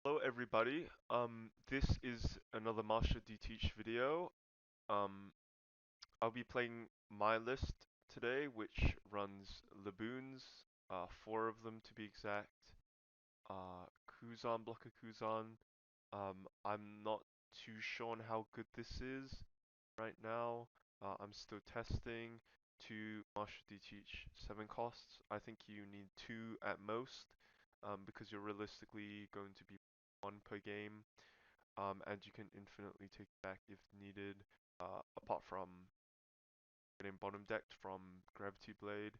Hello everybody. This is another Master D Teach video. Um, I'll be playing my list today, which runs Laboons, four of them to be exact. Kuzan, Blocker Kuzan. I'm not too sure on how good this is right now. I'm still testing. Two Master D Teach 7 costs. I think you need two at most, because you're realistically going to be one per game. And you can infinitely take it back if needed, apart from getting bottom decked from Gravity Blade,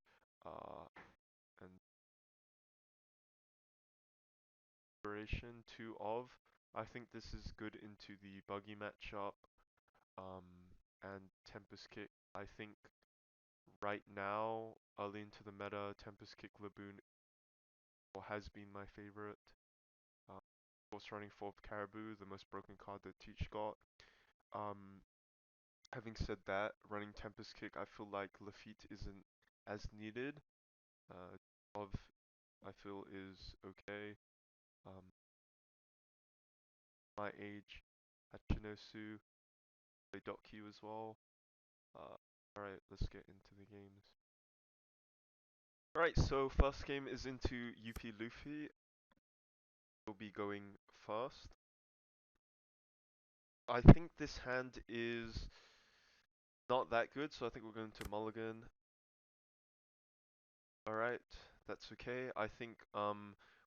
and Inspiration 2 of. I think this is good into the buggy matchup, um, and Tempest Kick. I think right now, early into the meta, Tempest Kick Laboon has been my favorite. Of course, running 4th Caribou, the most broken card that Teach got. Um, Having said that, running Tempest Kick, I feel like Lafitte isn't as needed. Of I feel is okay. Um, my age, Hachinosu, play Q as well. Alright, let's get into the games. Alright, so first game is into UP Luffy. We'll be going first. I think this hand is not that good, so I think we're going to mulligan. Alright, that's okay. I think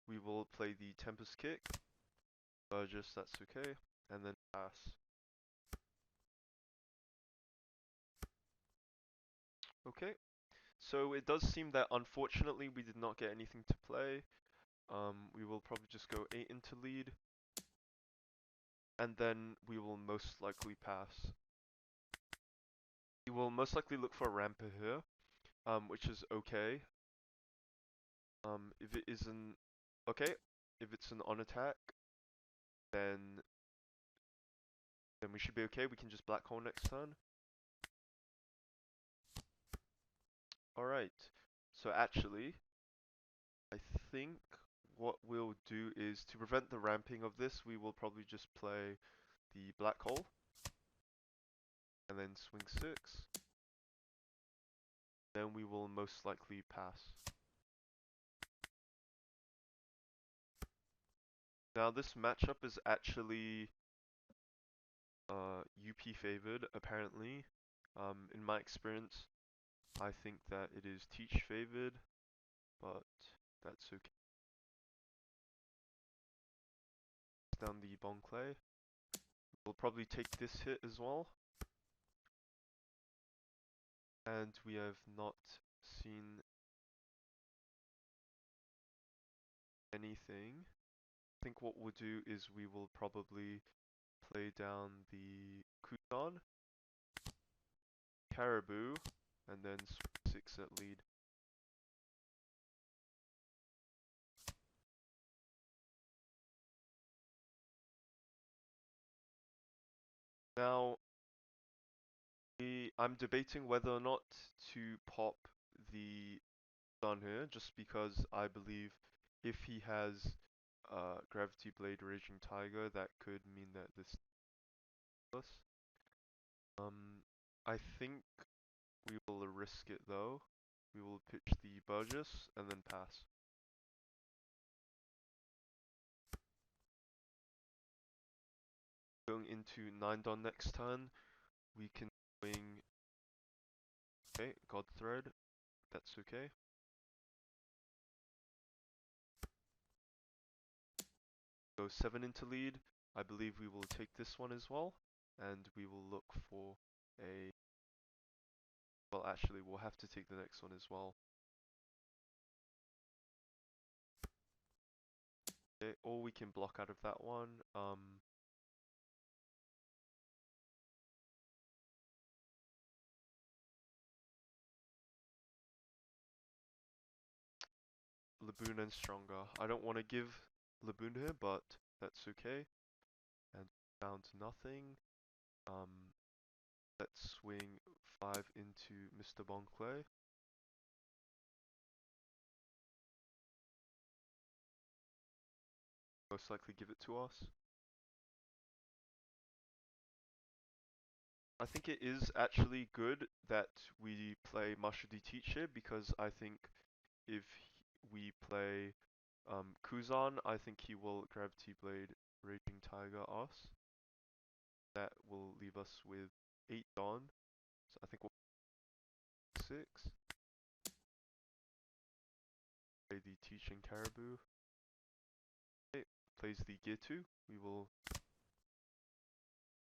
we will play the Tempest Kick. Burgess, that's okay. And then pass. Okay. So it does seem that unfortunately we did not get anything to play. We will probably just go 8 into lead. And then we will most likely pass. We will most likely look for a ramper here, which is okay. If it isn't okay, if it's an on attack, then we should be okay. We can just black hole next turn. Alright. So actually, I think what we'll do is to prevent the ramping of this, we will probably just play the black hole and then swing 6. Then we will most likely pass. Now this matchup is actually UP favored, apparently. In my experience, I think that it is Teach favored, but that's okay. Down the Bon Clay. We'll probably take this hit as well. And we have not seen anything. I think what we'll do is we will probably play down the Kuton, Caribou, and then 6 at lead. Now, I'm debating whether or not to pop the Sun here, just because I believe if he has Gravity Blade Raging Tiger, that could mean that this is us. I think we will risk it though. We will pitch the Burgess and then pass. Going into 9 Don next turn, we can swing. Okay, God Thread, that's okay. Go 7 into lead. I believe we will take this one as well, and we will look for a. Well, actually, we'll have to take the next one as well. Okay, or we can block out of that one. Laboon and Stronger. I don't want to give Laboon here, but that's okay. And down to nothing. Let's swing 5 into Mr. Bonclay. most likely give it to us. I think it is actually good that we play Mashudi Teacher because I think if we play Kuzan, I think he will Gravity Blade Raging Tiger us. That will leave us with 8 Dawn. So I think we'll 6. Play the Teaching Caribou. Okay, plays the Gitu. We will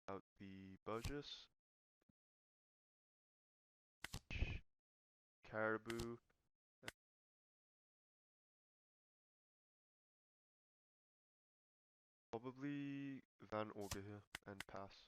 out the Burgess. Caribou. Probably Van Orga here and pass.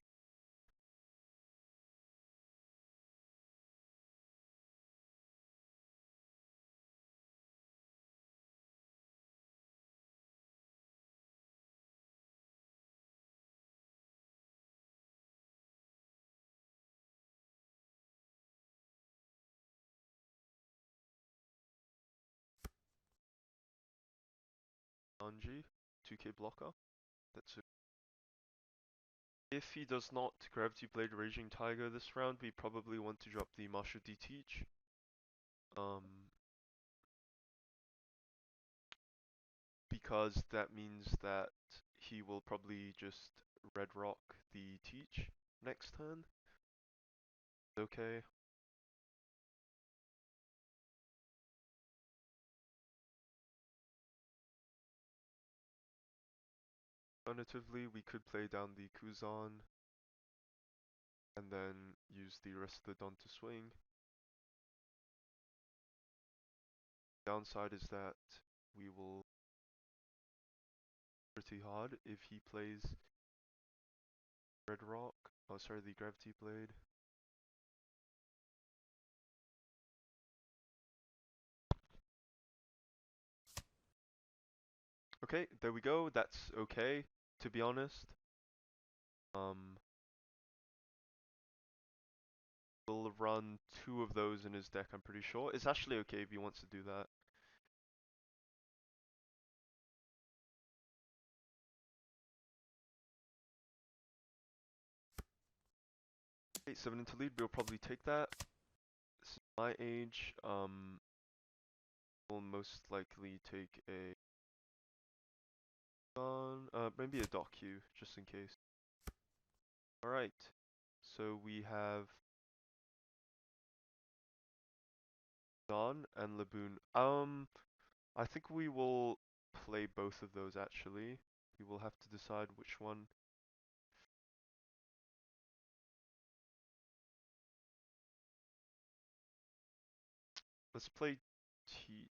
Anji, 2k blocker. That's it. If he does not Gravity Blade Raging Tiger this round, we probably want to drop the Mashudi Teach. Because that means that he will probably just Red Rock the Teach next turn. Okay. Alternatively, we could play down the Kuzan and then use the rest of the Don to swing. Downside is that we will pretty hard if he plays Red Rock. Oh, sorry, the Gravity Blade. Okay, there we go. That's okay, to be honest. We'll run 2 of those in his deck, I'm pretty sure. It's actually okay if he wants to do that. Okay, 7 into lead, we'll probably take that. This is my age. We'll most likely take a maybe a Dock Q, just in case. Alright, so we have Don and Laboon. I think we will play both of those actually. We will have to decide which one. Let's play T.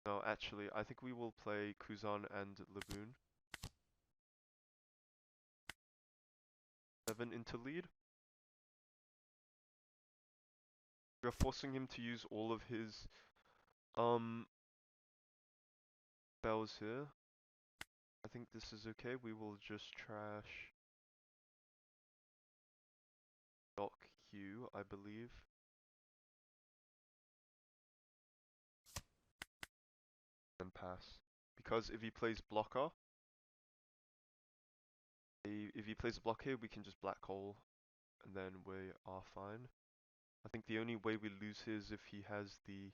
No, actually, I think we will play Kuzan and Laboon. 7 into lead. We're forcing him to use all of his spells here. I think this is okay. We will just trash Dock Q, I believe. And pass. Because if he plays blocker, if he plays a block here, we can just black hole and then we are fine. I think the only way we lose here is if he has the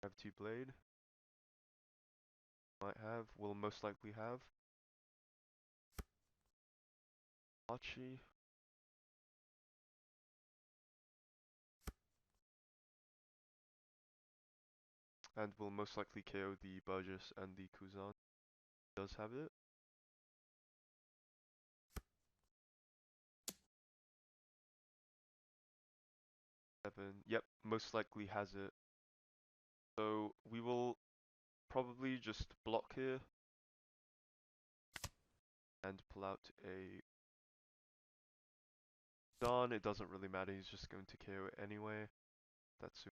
Gravity Blade. Might have, will most likely have. Archie. And will most likely KO the Burgess and the Kuzan. Does have it. Yep, most likely has it. So we will probably just block here and pull out a Dawn. It doesn't really matter, he's just going to KO it anyway. That's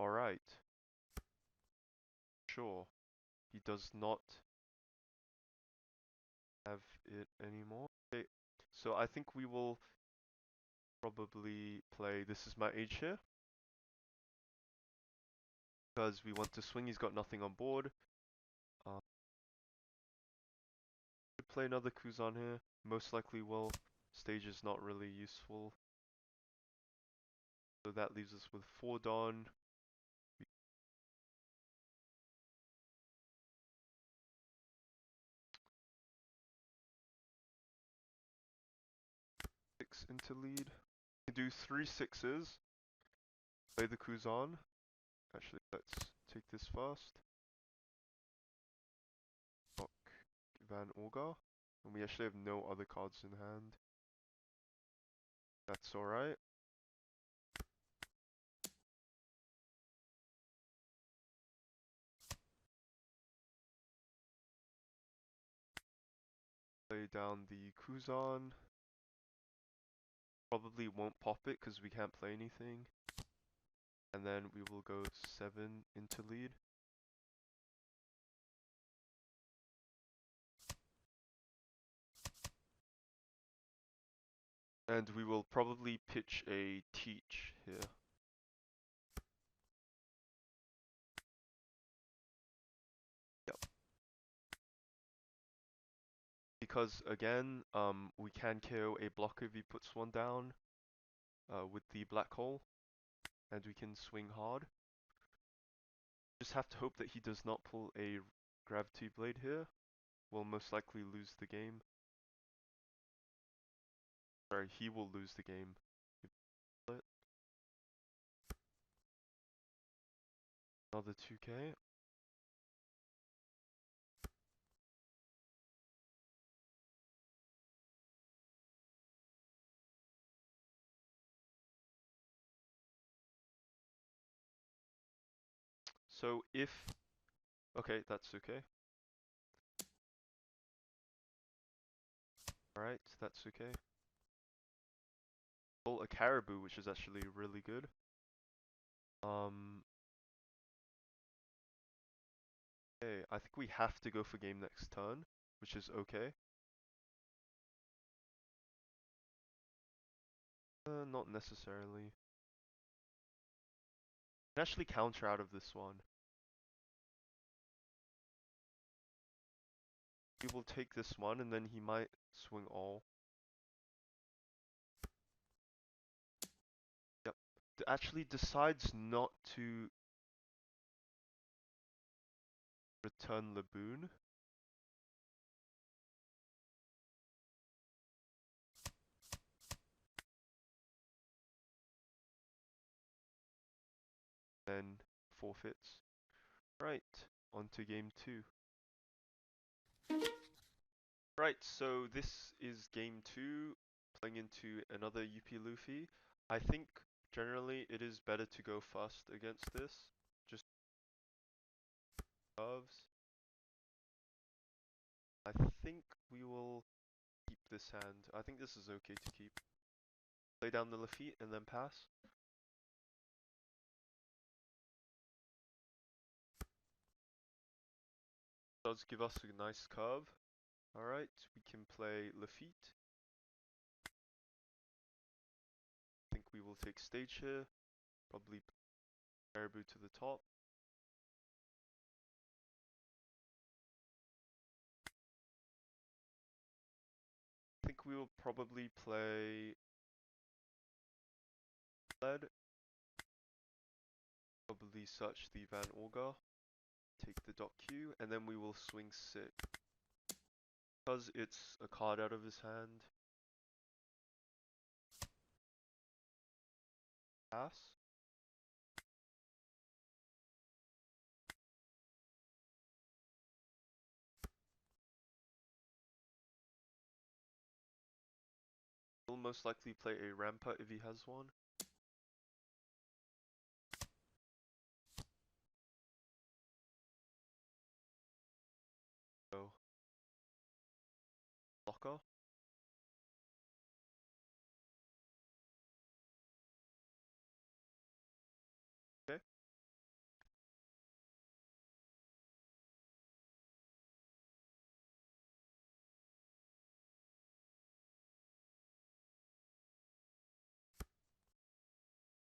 alright. Sure. He does not have it anymore. Okay, so I think we will probably play This Is My Age here. because we want to swing. He's got nothing on board. Could play another Kuzan here. Most likely will. Stage is not really useful. So that leaves us with 4 Don. 6 into lead. We do 3 6s. Play the Kuzan. Actually, let's take this first. Block Van Olga. And we actually have no other cards in hand. That's alright. Play down the Kuzan. Probably won't pop it because we can't play anything. And then we will go 7 into lead. And we will probably pitch a teach here. Yep. Because again, we can KO a blocker if he puts one down with the black hole. And we can swing hard. Just have to hope that he does not pull a gravity blade here. We'll most likely lose the game. Sorry, he will lose the game. Another 2k. So if... Okay, that's okay. Alright, that's okay. Pull a caribou, which is actually really good. Okay, I think we have to go for game next turn, which is okay. Not necessarily. Can actually counter out of this one. He will take this one, and then he might swing all. Yep. Actually decides not to return Laboon. Then forfeits. Right, on to game 2. Right, so this is game 2, playing into another UP Luffy. I think generally it is better to go first against this. Just curves. I think we will keep this hand. I think this is okay to keep. Play down the Lafitte and then pass. Does give us a nice curve. Alright, we can play Lafitte. I think we will take stage here. Probably Caribou to the top. I think we will probably play lead. Probably search the Van Olga. Take the dot Q, and then we will swing 6. Because it's a card out of his hand. Pass. He'll most likely play a Rampart if he has one. So, blocker. Okay.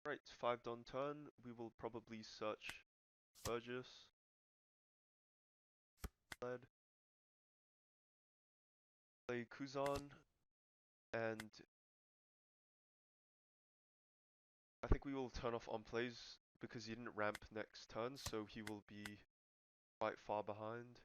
Right, 5 Don turn. We will probably search Burgess. Led. Play Kuzan, and I think we will turn off on plays because he didn't ramp next turn, so he will be quite far behind.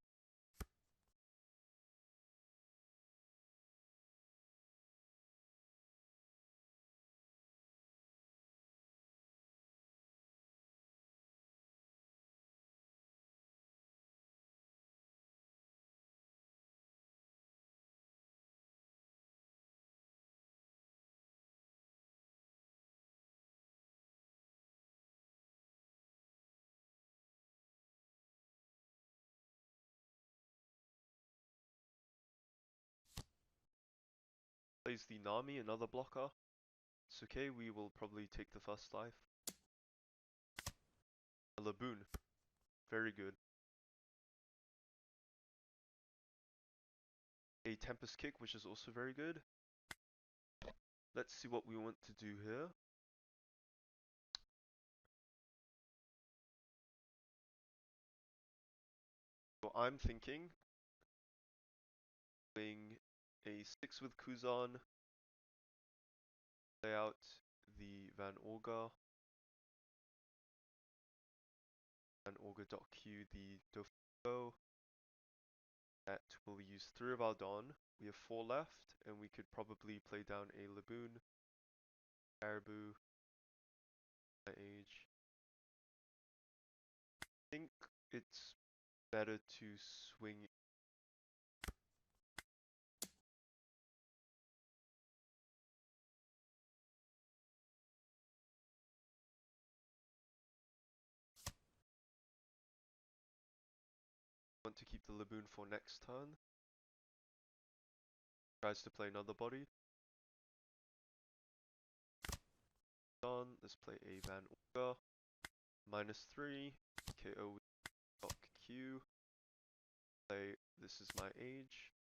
Plays the Nami, another blocker. It's okay, we will probably take the first life. A Laboon, very good. A Tempest Kick, which is also very good. Let's see what we want to do here. So I'm thinking playing a 6 with Kuzan, play out the Van Olga, Van Olga.Q the Dofo. That will use 3 of our Dawn. We have 4 left, and we could probably play down a Laboon, Caribou, my age. I think it's better to swing. Want to keep the Laboon for next turn. Tries to play another body. Done. Let's play a Van Olga. -3. KO with Doc Q. Play This Is My Age.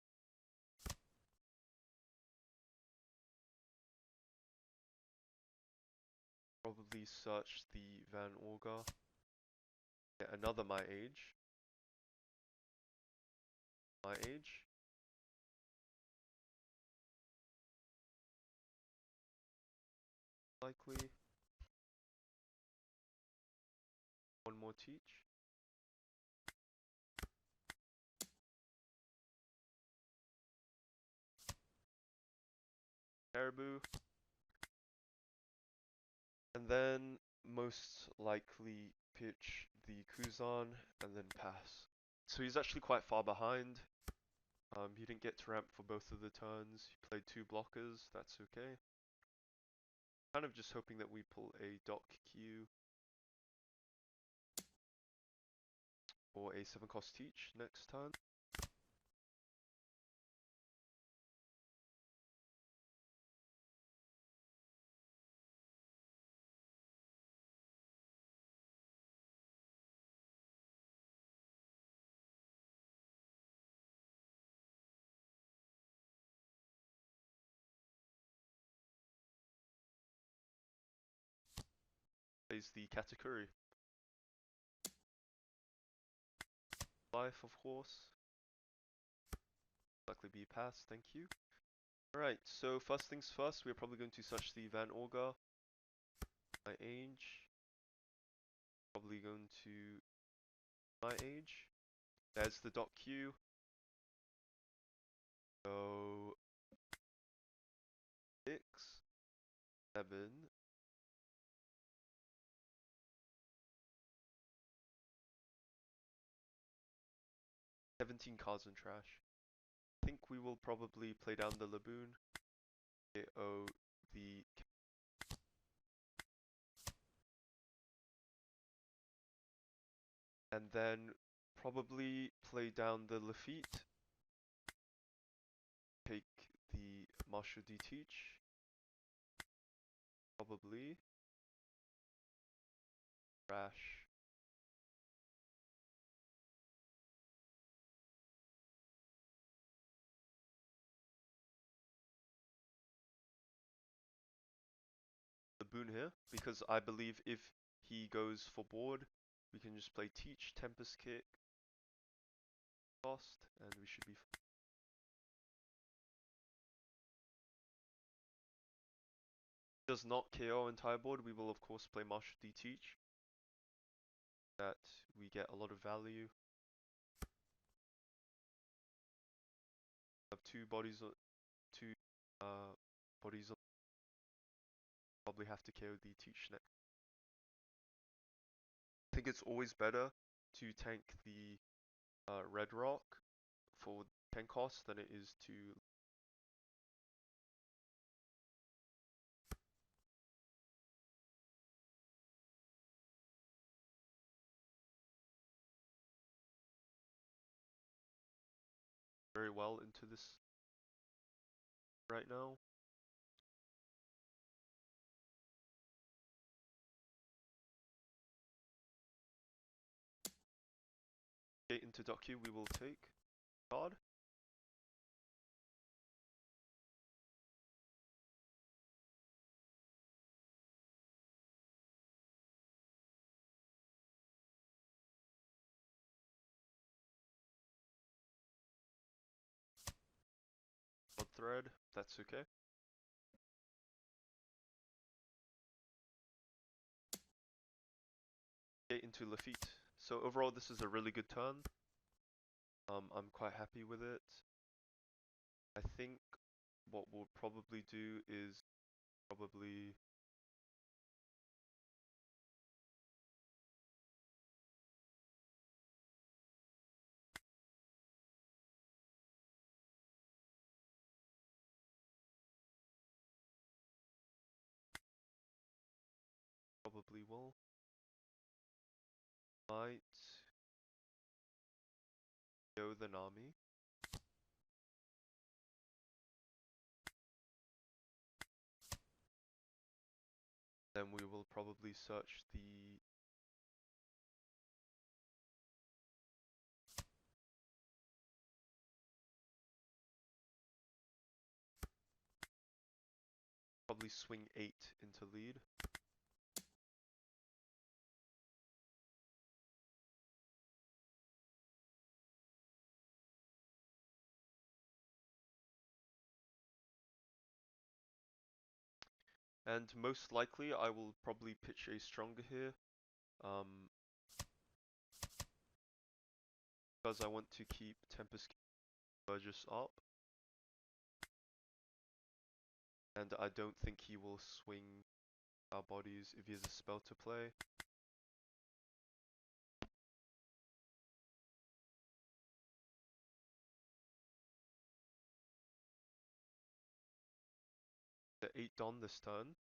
Probably search the Van Olga. Get another My Age. My Age. Likely. One more Teach. Caribou. And then most likely pitch the Kuzan and then pass. So he's actually quite far behind. He didn't get to ramp for both of the turns. He played 2 blockers, that's okay. Kind of just hoping that we pull a Doc Q or a 7 cost Teach next turn. Plays the Katakuri. Life, of course. Likely be a pass, thank you. Alright, so first things first, we're probably going to search the Van Olga. My age. Probably going to my age. There's the Doc Q. So 6, 7. 17 cards in trash. I think we will probably play down the Laboon. KO the. And then probably play down the Lafitte. Take the Marshall D Teach. Probably. Trash. Laboon here, because I believe if he goes for board, We can just play Teach, Tempest Kick, Cost, and we should be fine. Does not KO entire board, we will of course play Marshal D Teach. That we get a lot of value. Have two bodies probably have to KO the Teach next. I think it's always better to tank the red rock for 10 cost than it is to very well into this right now. Okay, into Doku we will take card. Blood Thread, that's okay. Okay, into Lafitte. So overall this is a really good turn. I'm quite happy with it. I think what we'll probably do is probably will might go the Nami. Then we will probably search the probably swing 8 into lead. And most likely I will probably pitch a stronger here. Because I want to keep Tempest Burgess up. And I don't think he will swing our bodies if he has a spell to play. The 8 Don this turn.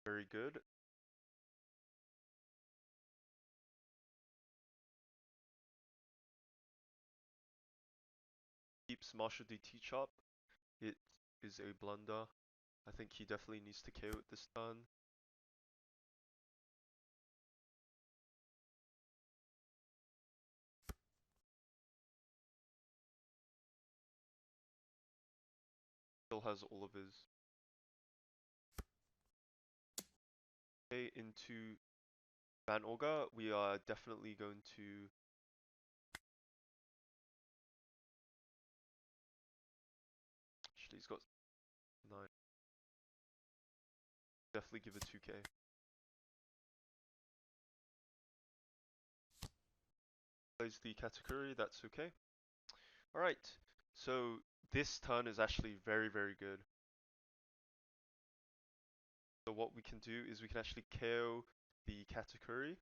Very good. Keeps Marshal D Teach up. It is a blunder. I think he definitely needs to KO it this turn. Still has all of his. Okay, into Van Orga, we are definitely going to actually he's got 9. Definitely give it 2k. Plays the Katakuri, that's okay. Alright, so this turn is actually very, very good. So what we can do is we can actually KO the Katakuri,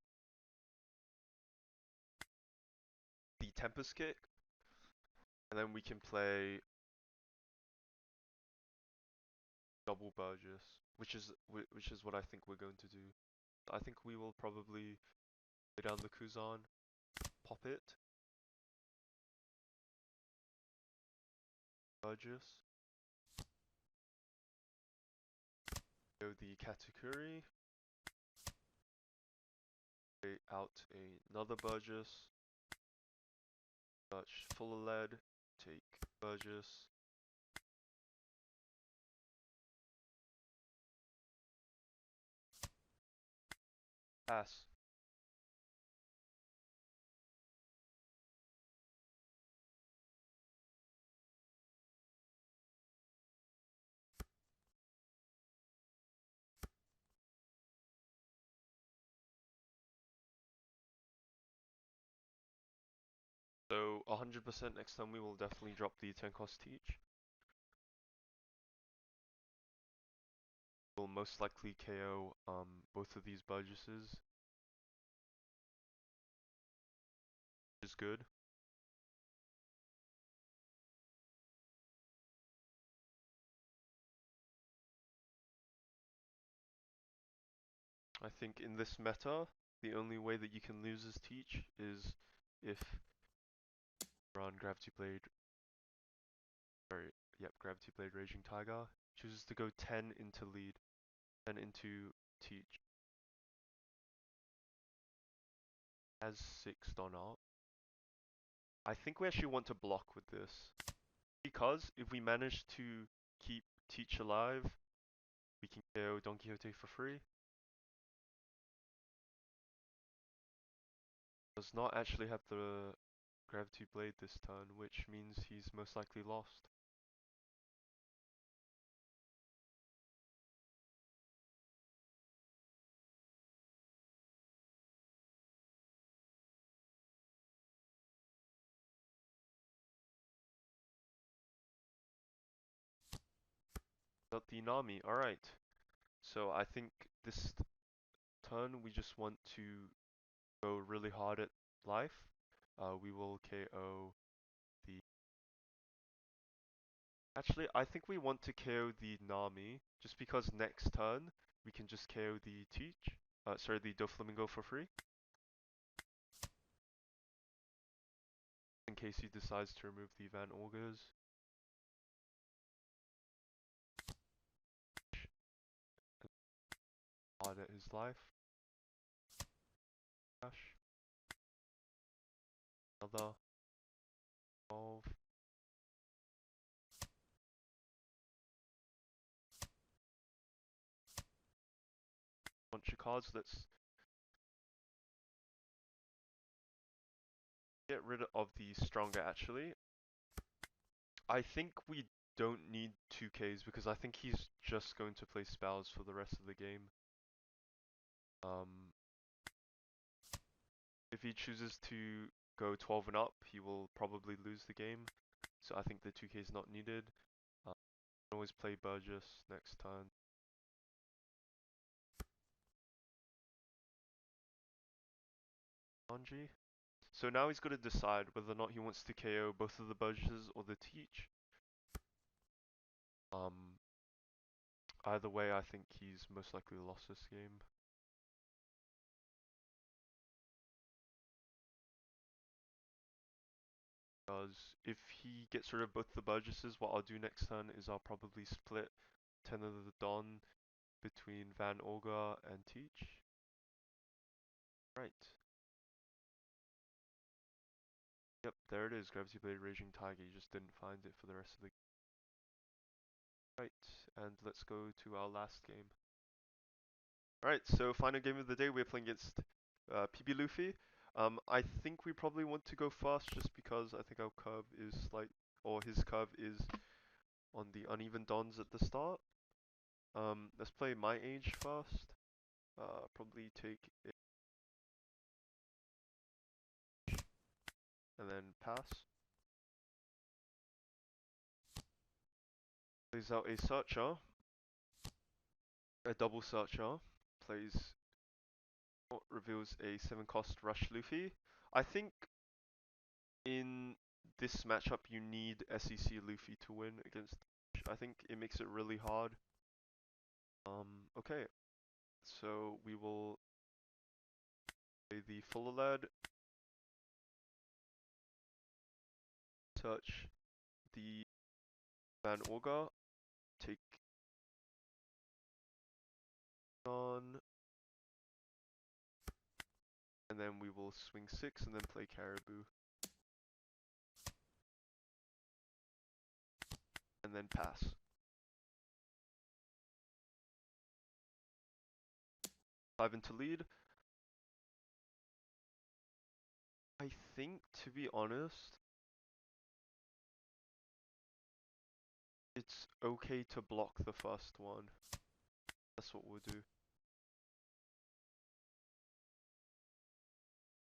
the Tempest Kick, and then we can play double Burgess, which is what I think we're going to do. I think we will probably lay down the Kuzan, pop it, Burgess, go the Katakuri, play out another Burgess, search full lead, take Burgess, pass. So 100% next time we will definitely drop the 10 cost teach. We'll most likely KO both of these Burgesses, which is good. I think in this meta, the only way that you can lose this teach is if you're on Gravity Blade, or yep, Gravity Blade Raging Tiger, chooses to go 10 into lead, 10 into teach, has 6 done up. I think we actually want to block with this, because if we manage to keep teach alive, we can KO Don Quixote for free. Does not actually have the Gravity Blade this turn, which means he's most likely lost. Not the Nami, alright. So I think this turn we just want to go really hard at life. We will KO the... Actually, I think we want to KO the Nami, just because next turn we can just KO the Teach. Sorry, the Doflamingo for free. In case he decides to remove the Van Augers. Hard at his life. Dash. Another 12. Bunch of cards. Let's get rid of the Stronger actually. I think we don't need 2Ks because I think he's just going to play spells for the rest of the game. If he chooses to go 12 and up, he will probably lose the game. So I think the 2K is not needed. Can always play Burgess next turn. Anji. So now he's got to decide whether or not he wants to KO both of the Burgesses or the Teach. Either way, I think he's most likely lost this game. Because if he gets rid of both the Burgesses, what I'll do next turn is I'll probably split 10 of the Don between Van Olga and Teach. Right. Yep, there it is, Gravity Blade Raging Tiger. You just didn't find it for the rest of the game. Right, and let's go to our last game. Alright, so final game of the day, we're playing against PB Luffy. I think we probably want to go fast just because I think our curve is or his curve is on the uneven dons at the start. Let's play my age first. Probably take it and then pass. Plays out a searcher, a double searcher. Plays, reveals a 7 cost rush Luffy. I think in this matchup you need SEC Luffy to win against. I think it makes it really hard. Okay, so we will play the full lead, touch the Van Orga, take on, and then we will swing 6 and then play Caribou. And then pass. 5 into lead. I think, to be honest, it's okay to block the first one. That's what we'll do.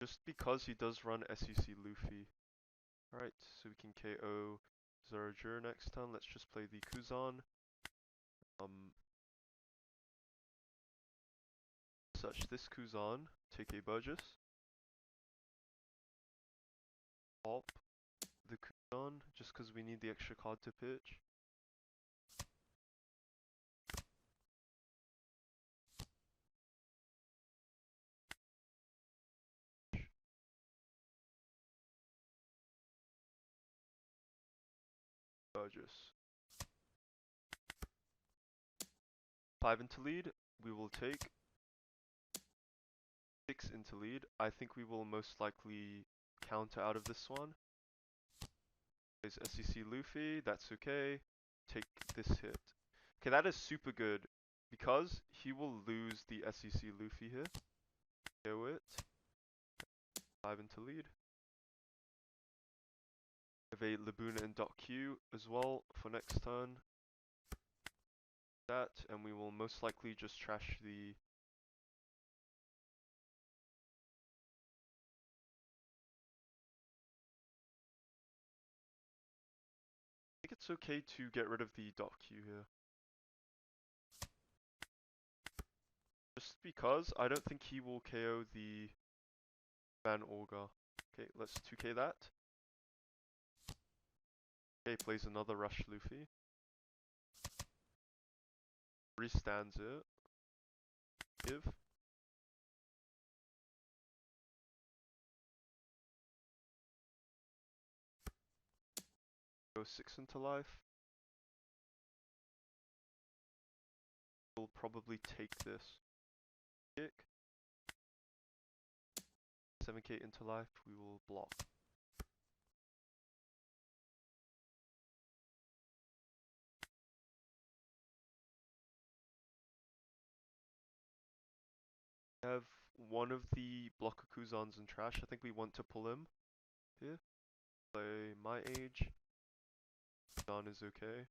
Just because he does run SEC Luffy. Alright, so we can KO Zerajur next turn. Let's just play the Kuzan. Search this Kuzan, take a Burgess. Pop the Kuzan, just because we need the extra card to pitch. Burgess. 5 into lead, we will take 6 into lead. I think we will most likely counter out of this one. Plays SEC Luffy, that's okay. Take this hit. Okay, that is super good because he will lose the SEC Luffy here. KO it. 5 into lead. Have a Laboon and .Q as well for next turn. That, and we will most likely just trash the I think it's okay to get rid of the .Q here. Just because I don't think he will KO the Van Orga. Okay, let's 2k that. Okay, plays another Rush Luffy. Restands it. Give. Go 6 into life. We'll probably take this. Kick. 7k into life, we will block. Have one of the blocker Kuzans in trash. I think we want to pull him here. Play my age. Kuzan is okay.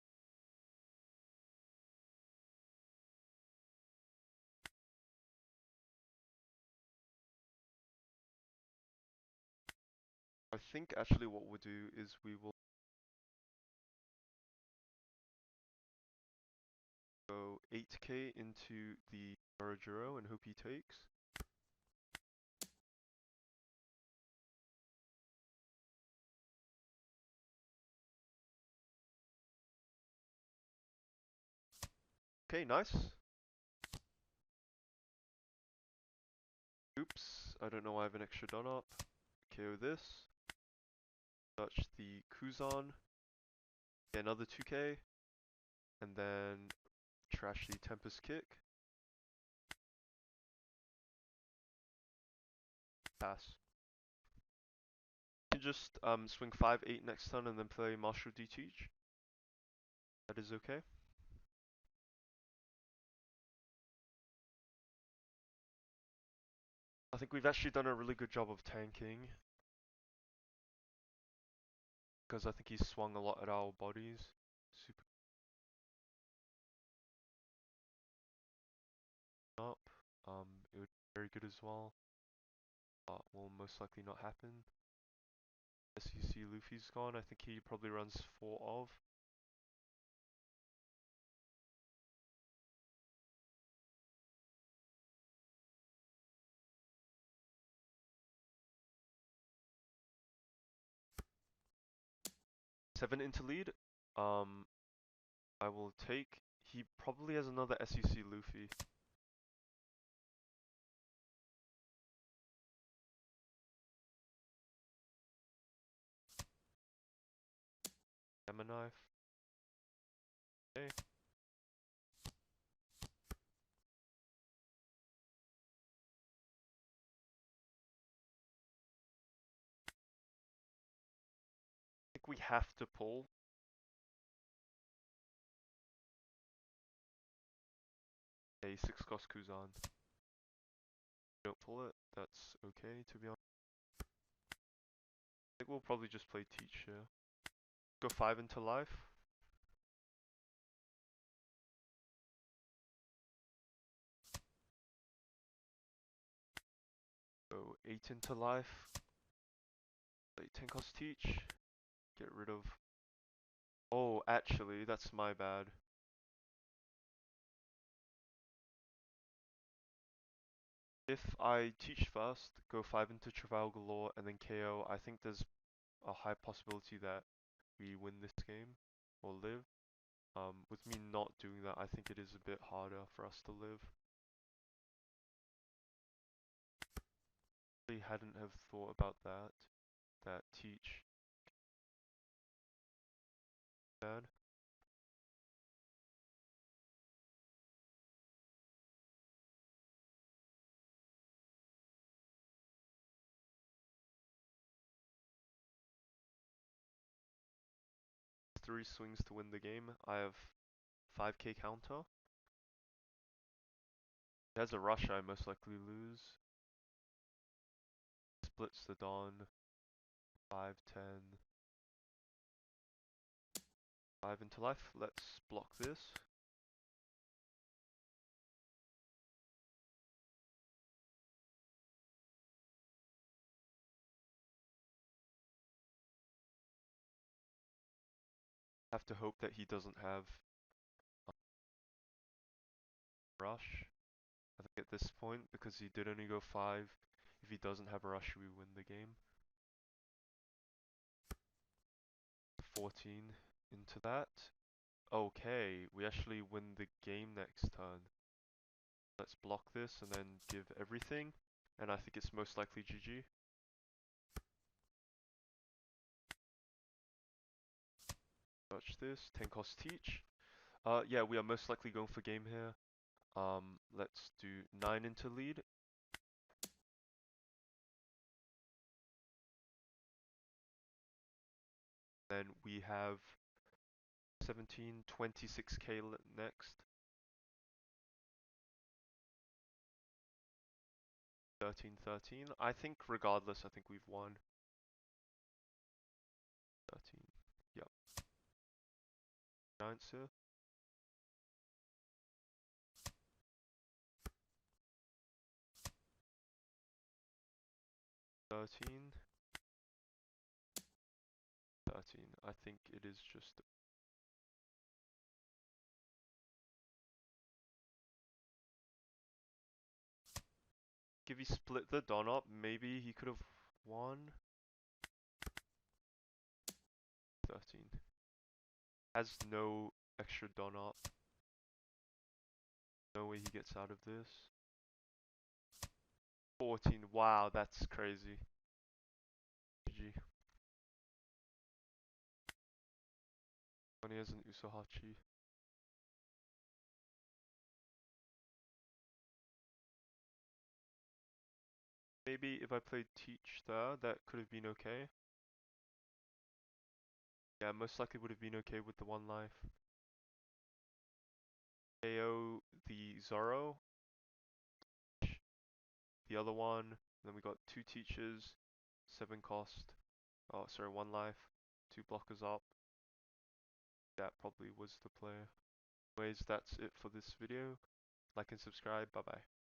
I think actually what we'll do is we will go 8k into the Orajuro and hope he takes. Okay, nice. Oops, I don't know why I have an extra done up. KO this. Touch the Kuzan. Get another 2k. And then trash the Tempest Kick. Pass. You can just swing 5-8 next turn and then play Martial DTH. That is okay. I think we've actually done a really good job of tanking. Because I think he's swung a lot at our bodies. Super up. It would be very good as well. But will most likely not happen. SEC Luffy's gone. I think he probably runs 4 of. Seven into lead. I will take. He probably has another SEC Luffy. Gamma knife. Okay. I think we have to pull. A 6 cost Kuzan. Don't pull it. That's okay to be honest. I think we'll probably just play Teach here. Go 5 into life. Go 8 into life. Play 10 cost Teach. get rid of... Oh, actually, that's my bad. If I teach first, go 5 into Trafalgar Law, and then KO, I think there's a high possibility that we win this game, or live. With me not doing that, I think it is a bit harder for us to live. I hadn't have thought about that. That teach bad. 3 swings to win the game. I have 5k counter. If he has a rush, I most likely lose. Splits the Don. 5, 10. 5 into life. Let's block this. Have to hope that he doesn't have rush. I think at this point, because he did only go 5, if he doesn't have a rush, we win the game. 14 into that. Okay, we actually win the game next turn. Let's block this and then give everything, and I think it's most likely GG. Touch this, 10 cost teach. Yeah, we are most likely going for game here. Let's do 9 into lead. Then we have 17, 26k next. 13, 13. I think regardless, I think we've won. 13. Yep. Answer. 13. 13. I think it is just... If he split the Don up, maybe he could have won. 13. Has no extra Don up. No way he gets out of this. 14. Wow, that's crazy. GG. When he has an Usohachi. Maybe if I played Teach there, that could have been okay. Yeah, most likely would have been okay with the 1 life. KO the Zoro. The other one. Then we got 2 teachers. 7 cost. Oh, sorry, 1 life. 2 blockers up. That probably was the play. Anyways, that's it for this video. Like and subscribe. Bye bye.